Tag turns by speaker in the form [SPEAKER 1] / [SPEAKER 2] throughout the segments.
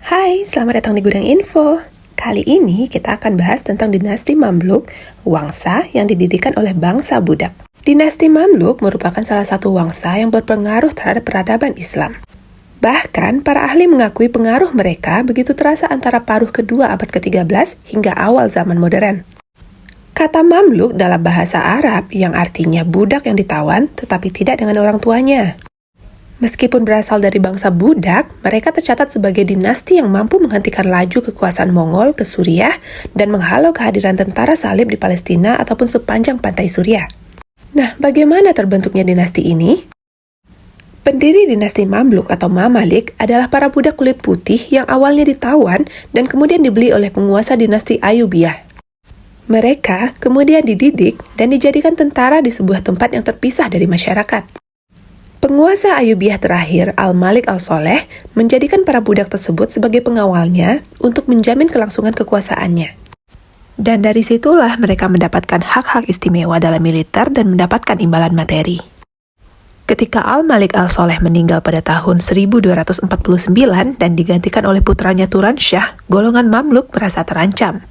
[SPEAKER 1] Hai, selamat datang di Gudang Info. Kali ini kita akan bahas tentang dinasti Mamluk, wangsa yang didirikan oleh bangsa budak. Dinasti Mamluk merupakan salah satu wangsa yang berpengaruh terhadap peradaban Islam. Bahkan, para ahli mengakui pengaruh mereka begitu terasa antara paruh kedua abad ke-13 hingga awal zaman modern. Kata Mamluk dalam bahasa Arab yang artinya budak yang ditawan tetapi tidak dengan orang tuanya. Meskipun berasal dari bangsa budak, mereka tercatat sebagai dinasti yang mampu menghentikan laju kekuasaan Mongol ke Suriah dan menghalau kehadiran tentara salib di Palestina ataupun sepanjang pantai Suriah. Nah, bagaimana terbentuknya dinasti ini? Pendiri dinasti Mamluk atau Mamalik adalah para budak kulit putih yang awalnya ditawan dan kemudian dibeli oleh penguasa dinasti Ayyubiyah. Mereka kemudian dididik dan dijadikan tentara di sebuah tempat yang terpisah dari masyarakat. Penguasa Ayyubiyah terakhir, Al-Malik Al-Soleh, menjadikan para budak tersebut sebagai pengawalnya untuk menjamin kelangsungan kekuasaannya. Dan dari situlah mereka mendapatkan hak-hak istimewa dalam militer dan mendapatkan imbalan materi. Ketika Al-Malik Al-Soleh meninggal pada tahun 1249 dan digantikan oleh putranya Turan Shah, golongan Mamluk merasa terancam.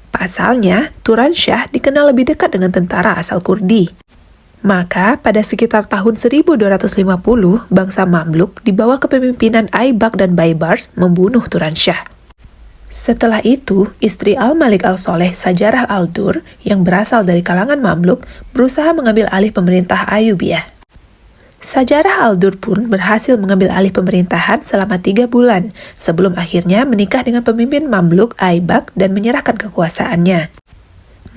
[SPEAKER 1] Pasalnya, Turan Shah dikenal lebih dekat dengan tentara asal Kurdi. Maka, pada sekitar tahun 1250, bangsa Mamluk di bawah kepemimpinan Aibak dan Baibars membunuh Turan Shah. Setelah itu, istri Al-Malik Al-Soleh, Sajarah Al-Dur, yang berasal dari kalangan Mamluk, berusaha mengambil alih pemerintah Ayyubiyah. Sajarah Al-Dur pun berhasil mengambil alih pemerintahan selama 3 bulan, sebelum akhirnya menikah dengan pemimpin Mamluk Aibak dan menyerahkan kekuasaannya.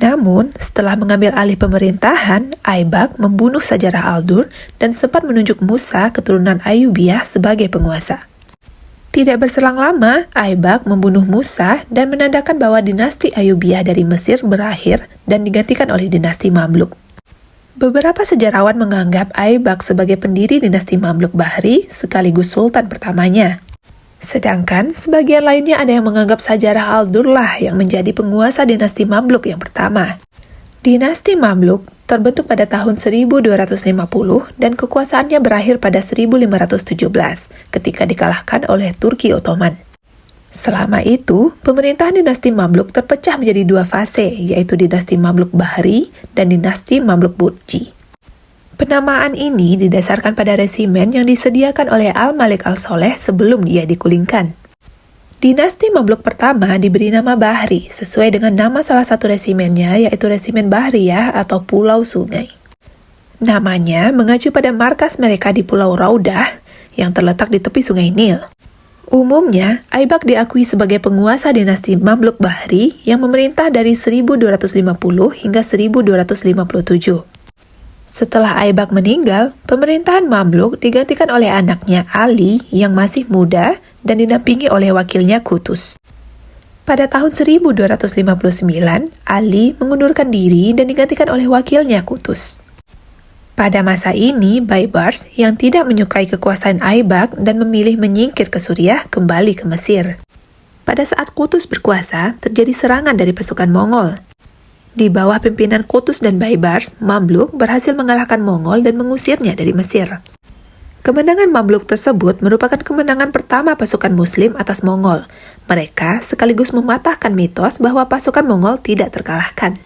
[SPEAKER 1] Namun, setelah mengambil alih pemerintahan, Aibak membunuh Sajarah Al-Dur dan sempat menunjuk Musa keturunan Ayyubiyah sebagai penguasa. Tidak berselang lama, Aibak membunuh Musa dan menandakan bahwa dinasti Ayyubiyah dari Mesir berakhir dan digantikan oleh dinasti Mamluk. Beberapa sejarawan menganggap Aibak sebagai pendiri dinasti Mamluk Bahri sekaligus sultan pertamanya. Sedangkan sebagian lainnya ada yang menganggap Sajarah Al-Dur lah yang menjadi penguasa dinasti Mamluk yang pertama. Dinasti Mamluk terbentuk pada tahun 1250 dan kekuasaannya berakhir pada 1517 ketika dikalahkan oleh Turki Ottoman. Selama itu, pemerintahan dinasti Mamluk terpecah menjadi 2 fase, yaitu dinasti Mamluk Bahri dan dinasti Mamluk Burji. Penamaan ini didasarkan pada resimen yang disediakan oleh Al-Malik Al-Soleh sebelum dia digulingkan. Dinasti Mamluk pertama diberi nama Bahri sesuai dengan nama salah satu resimennya, yaitu Resimen Bahriyah atau Pulau Sungai. Namanya mengacu pada markas mereka di Pulau Raudah yang terletak di tepi Sungai Nil. Umumnya, Aibak diakui sebagai penguasa dinasti Mamluk Bahri yang memerintah dari 1250 hingga 1257. Setelah Aibak meninggal, pemerintahan Mamluk digantikan oleh anaknya Ali yang masih muda dan didampingi oleh wakilnya Kutus. Pada tahun 1259, Ali mengundurkan diri dan digantikan oleh wakilnya Kutus. Pada masa ini, Baibars yang tidak menyukai kekuasaan Aibak dan memilih menyingkir ke Suriah kembali ke Mesir. Pada saat Kutus berkuasa, terjadi serangan dari pasukan Mongol. Di bawah pimpinan Kutus dan Baibars, Mamluk berhasil mengalahkan Mongol dan mengusirnya dari Mesir. Kemenangan Mamluk tersebut merupakan kemenangan pertama pasukan Muslim atas Mongol. Mereka sekaligus mematahkan mitos bahwa pasukan Mongol tidak terkalahkan.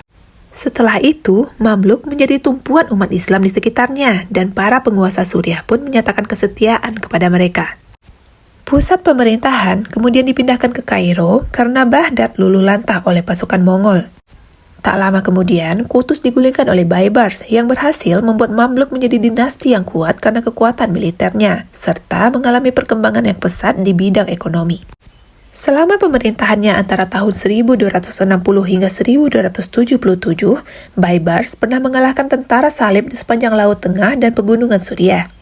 [SPEAKER 1] Setelah itu, Mamluk menjadi tumpuan umat Islam di sekitarnya dan para penguasa Suriah pun menyatakan kesetiaan kepada mereka. Pusat pemerintahan kemudian dipindahkan ke Kairo karena Baghdad luluh lantah oleh pasukan Mongol. Tak lama kemudian, Kutus digulingkan oleh Baibars yang berhasil membuat Mamluk menjadi dinasti yang kuat karena kekuatan militernya, serta mengalami perkembangan yang pesat di bidang ekonomi. Selama pemerintahannya antara tahun 1260 hingga 1277, Baibars pernah mengalahkan tentara salib di sepanjang Laut Tengah dan pegunungan Suriah.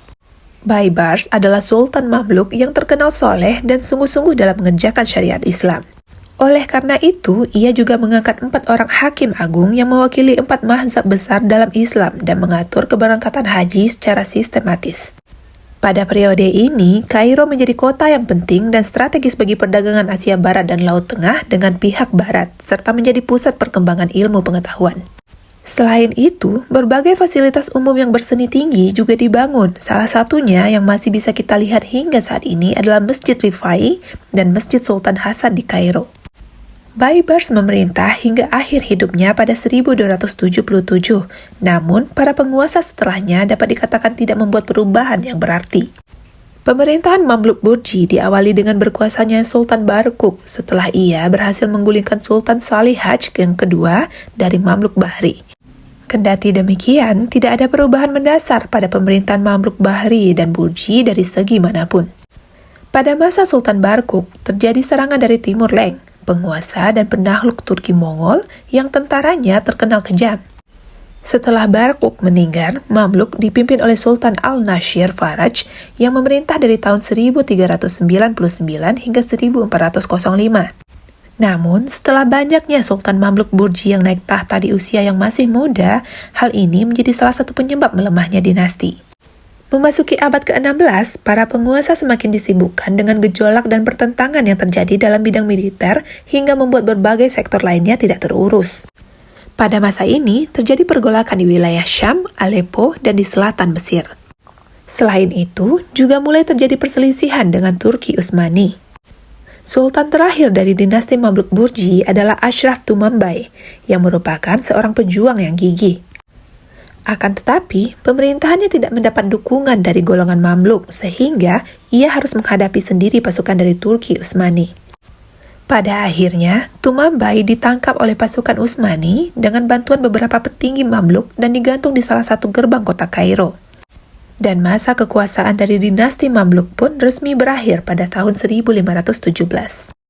[SPEAKER 1] Baibars adalah Sultan Mamluk yang terkenal soleh dan sungguh-sungguh dalam mengerjakan syariat Islam. Oleh karena itu, ia juga mengangkat 4 orang hakim agung yang mewakili 4 mazhab besar dalam Islam dan mengatur keberangkatan haji secara sistematis. Pada periode ini, Kairo menjadi kota yang penting dan strategis bagi perdagangan Asia Barat dan Laut Tengah dengan pihak Barat, serta menjadi pusat perkembangan ilmu pengetahuan. Selain itu, berbagai fasilitas umum yang berseni tinggi juga dibangun. Salah satunya yang masih bisa kita lihat hingga saat ini adalah Masjid Rifai dan Masjid Sultan Hasan di Kairo. Baybars memerintah hingga akhir hidupnya pada 1277, namun para penguasa setelahnya dapat dikatakan tidak membuat perubahan yang berarti. Pemerintahan Mamluk Burji diawali dengan berkuasanya Sultan Barukuk setelah ia berhasil menggulingkan Sultan Salih Hajj yang kedua dari Mamluk Bahri. Kendati demikian, tidak ada perubahan mendasar pada pemerintahan Mamluk Bahri dan Burji dari segi manapun. Pada masa Sultan Barukuk, terjadi serangan dari Timur Leng, penguasa dan penakluk Turki Mongol yang tentaranya terkenal kejam. Setelah Barukuk meninggal, Mamluk dipimpin oleh Sultan Al-Nashir Faraj yang memerintah dari tahun 1399 hingga 1405. Namun, setelah banyaknya Sultan Mamluk Burji yang naik tahta di usia yang masih muda, hal ini menjadi salah satu penyebab melemahnya dinasti. Memasuki abad ke-16, para penguasa semakin disibukkan dengan gejolak dan pertentangan yang terjadi dalam bidang militer hingga membuat berbagai sektor lainnya tidak terurus. Pada masa ini, terjadi pergolakan di wilayah Syam, Aleppo, dan di selatan Mesir. Selain itu, juga mulai terjadi perselisihan dengan Turki Utsmani. Sultan terakhir dari dinasti Mamluk Burji adalah Ashraf Tumambay, yang merupakan seorang pejuang yang gigih. Akan tetapi, pemerintahannya tidak mendapat dukungan dari golongan Mamluk, sehingga ia harus menghadapi sendiri pasukan dari Turki Utsmani. Pada akhirnya, Tumambay ditangkap oleh pasukan Utsmani dengan bantuan beberapa petinggi Mamluk dan digantung di salah satu gerbang kota Kairo. Dan masa kekuasaan dari dinasti Mamluk pun resmi berakhir pada tahun 1517.